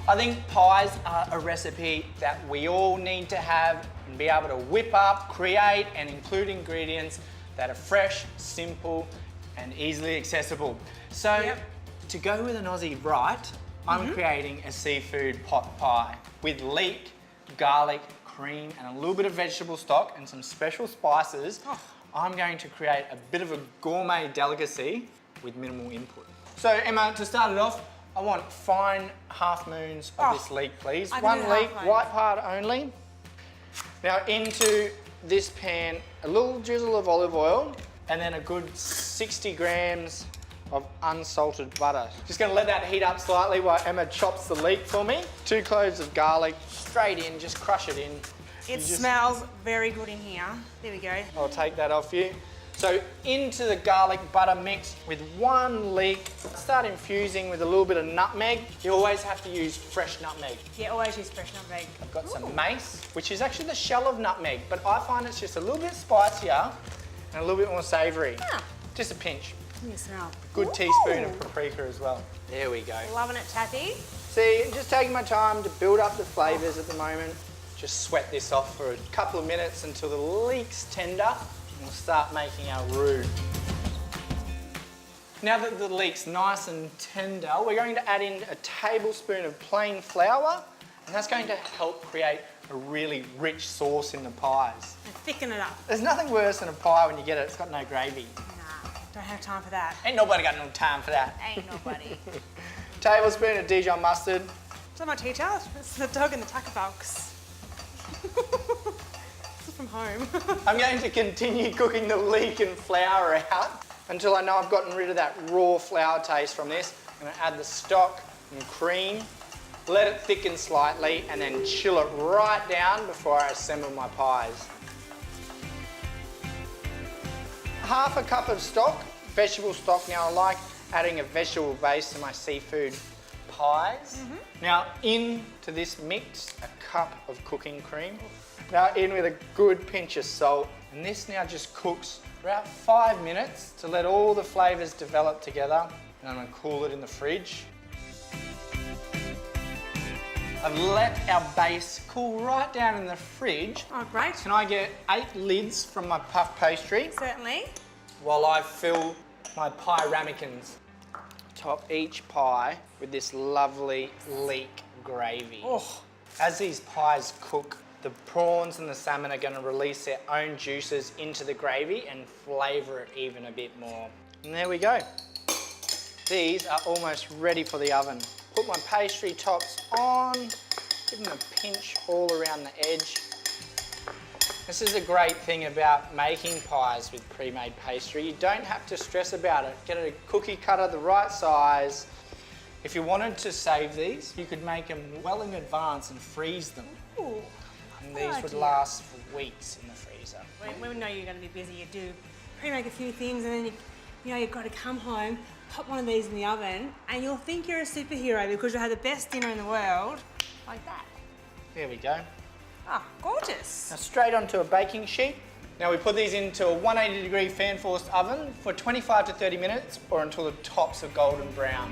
I think pies are a recipe that we all need to have and be able to whip up, create and include ingredients that are fresh, simple and easily accessible. So to go with an Aussie right, I'm creating a seafood pot pie with leek, garlic, cream and a little bit of vegetable stock and some special spices. I'm going to create a bit of a gourmet delicacy with minimal input. So Emma, to start it off, I want fine half moons of this leek, please. One leek, white part only. Now into this pan, a little drizzle of olive oil and then a good 60 grams of unsalted butter. Just gonna let that heat up slightly while Emma chops the leek for me. 2 cloves of garlic, straight in, just crush it in. It smells very good in here. There we go. I'll take that off you. So into the garlic butter mix with 1 leek. Start infusing with a little bit of nutmeg. You always have to use fresh nutmeg. Yeah, always use fresh nutmeg. I've got some mace, which is actually the shell of nutmeg, but I find it's just a little bit spicier and a little bit more savoury. Just a pinch. You smell. Good teaspoon of paprika as well. There we go. Loving it, Tathy. See, just taking my time to build up the flavours at the moment. Just sweat this off for a couple of minutes until the leek's tender and we'll start making our roux. Now that the leek's nice and tender, we're going to add in a tablespoon of plain flour and that's going to help create a really rich sauce in the pies. And thicken it up. There's nothing worse than a pie when you get it, it's got no gravy. Don't have time for that. Ain't nobody got no time for that. Ain't nobody. Tablespoon of Dijon mustard. Is that my teacher? It's the dog in the tucker box. This is from home. I'm going to continue cooking the leek and flour out until I know I've gotten rid of that raw flour taste from this. I'm going to add the stock and cream, let it thicken slightly and then chill it right down before I assemble my pies. Half a cup of stock, vegetable stock. Now I like adding a vegetable base to my seafood pies. Now into this mix, a cup of cooking cream. Now in with a good pinch of salt. And this now just cooks for about 5 minutes to let all the flavours develop together. And I'm gonna cool it in the fridge. I've let our base cool right down in the fridge. Oh, great. Can I get 8 lids from my puff pastry? Certainly. While I fill my pie ramekins. Top each pie with this lovely leek gravy. Oh. As these pies cook, the prawns and the salmon are going to release their own juices into the gravy and flavour it even a bit more. And there we go. These are almost ready for the oven. Put my pastry tops on, give them a pinch all around the edge. This is a great thing about making pies with pre-made pastry. You don't have to stress about it. Get a cookie cutter the right size. If you wanted to save these, you could make them well in advance and freeze them. Ooh, And these would last for weeks in the freezer. when we know you're going to be busy, you do pre-make a few things and then you've got to come home, pop one of these in the oven and you'll think you're a superhero because you'll have the best dinner in the world, like that. There we go. Ah, gorgeous. Now straight onto a baking sheet. Now we put these into a 180-degree fan-forced oven for 25 to 30 minutes or until the tops are golden brown.